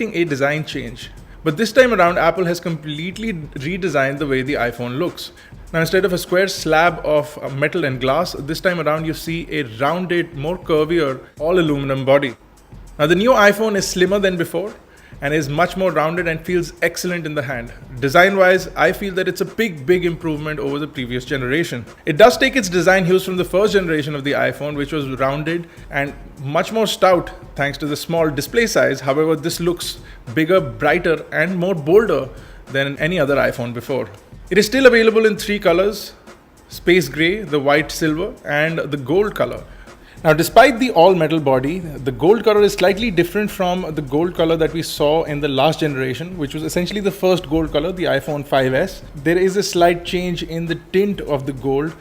a design change. But this time around, Apple has completely redesigned the way the iPhone looks. Now, instead of a square slab of metal and glass, this time around you see a rounded, more curvier, all aluminum body. Now, the new iPhone is slimmer than before and is much more rounded and feels excellent in the hand. Design-wise, I feel that it's a big improvement over the previous generation. It does take its design hues from the first generation of the iPhone, which was rounded and much more stout thanks to the small display size. However, this looks bigger, brighter, and more bolder than any other iPhone before. It is still available in 3 colors: space gray, the white silver, and the gold color. Now, despite the all-metal body, the gold color is slightly different from the gold color that we saw in the last generation, which was essentially the first gold color, the iPhone 5S. There is a slight change in the tint of the gold,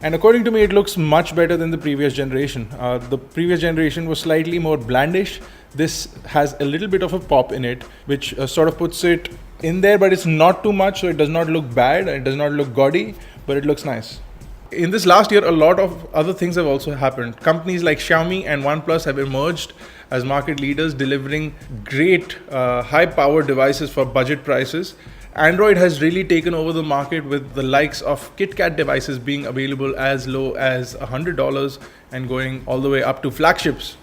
and according to me, it looks much better than the previous generation. The previous generation was slightly more blandish. This has a little bit of a pop in it, which sort of puts it in there, but it's not too much, so it does not look bad, it does not look gaudy, but it looks nice. In this last year, a lot of other things have also happened. Companies like Xiaomi and OnePlus have emerged as market leaders, delivering great high-powered devices for budget prices. Android has really taken over the market, with the likes of KitKat devices being available as low as $100 and going all the way up to flagships.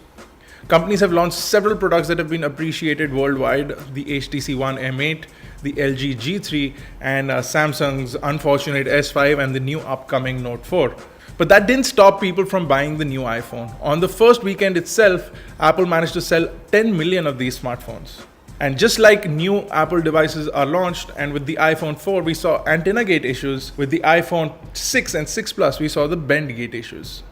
Companies have launched several products that have been appreciated worldwide: the HTC One M8, the LG G3, and Samsung's unfortunate S5 and the new upcoming Note 4. But that didn't stop people from buying the new iPhone. On the first weekend itself, Apple managed to sell 10 million of these smartphones. And just like new Apple devices are launched, and with the iPhone 4 we saw antenna gate issues, with the iPhone 6 and 6 Plus we saw the bend gate issues.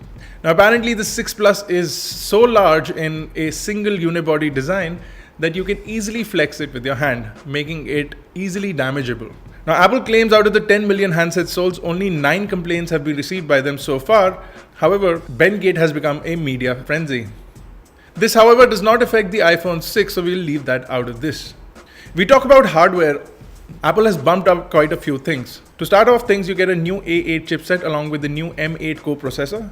Now, apparently the 6 Plus is so large in a single unibody design that you can easily flex it with your hand, making it easily damageable. Now, Apple claims out of the 10 million handsets sold, only 9 complaints have been received by them so far. However, bendgate has become a media frenzy. This, however, does not affect the iPhone 6, so we'll leave that out of this. We talk about hardware. Apple has bumped up quite a few things. To start off things, you get a new A8 chipset along with the new M8 coprocessor.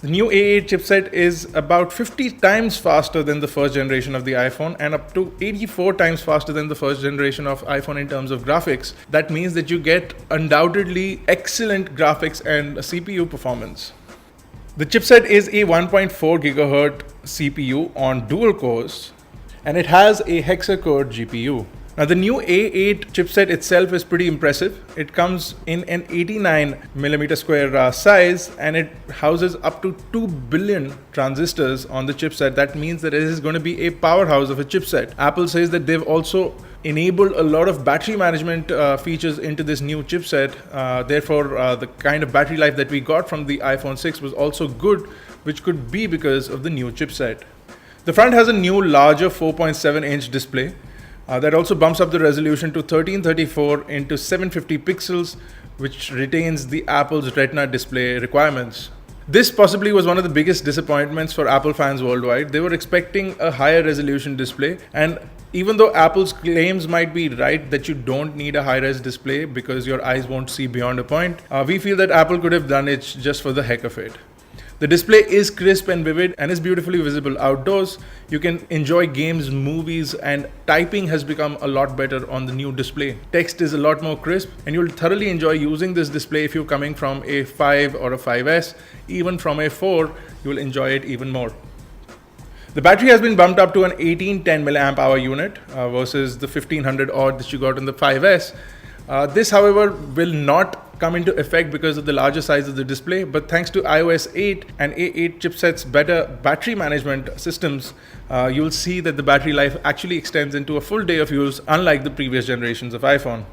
The new A8 chipset is about 50 times faster than the first generation of the iPhone and up to 84 times faster than the first generation of iPhone in terms of graphics. That means that you get undoubtedly excellent graphics and CPU performance. The chipset is a 1.4 GHz CPU on dual cores, and it has a hexa-core GPU. Now, the new A8 chipset itself is pretty impressive. It comes in an 89mm square size, and it houses up to 2 billion transistors on the chipset. That means that it is going to be a powerhouse of a chipset. Apple says that they've also enabled a lot of battery management features into this new chipset. Therefore, the kind of battery life that we got from the iPhone 6 was also good, which could be because of the new chipset. The front has a new larger 4.7-inch display. That also bumps up the resolution to 1334 into 750 pixels, which retains the Apple's Retina display requirements. This possibly was one of the biggest disappointments for Apple fans worldwide. They were expecting a higher resolution display, and even though Apple's claims might be right that you don't need a high-res display because your eyes won't see beyond a point, we feel that Apple could have done it just for the heck of it. The display is crisp and vivid and is beautifully visible outdoors. You can enjoy games, movies, and typing has become a lot better on the new display. Text is a lot more crisp, and you'll thoroughly enjoy using this display if you're coming from a 5 or a 5S. Even from a 4, you'll enjoy it even more. The battery has been bumped up to an 1810 mAh unit versus the 1500 odd that you got in the 5S. This, however, will not come into effect because of the larger size of the display, but thanks to iOS 8 and A8 chipset's better battery management systems, you'll see that the battery life actually extends into a full day of use, unlike the previous generations of iPhone.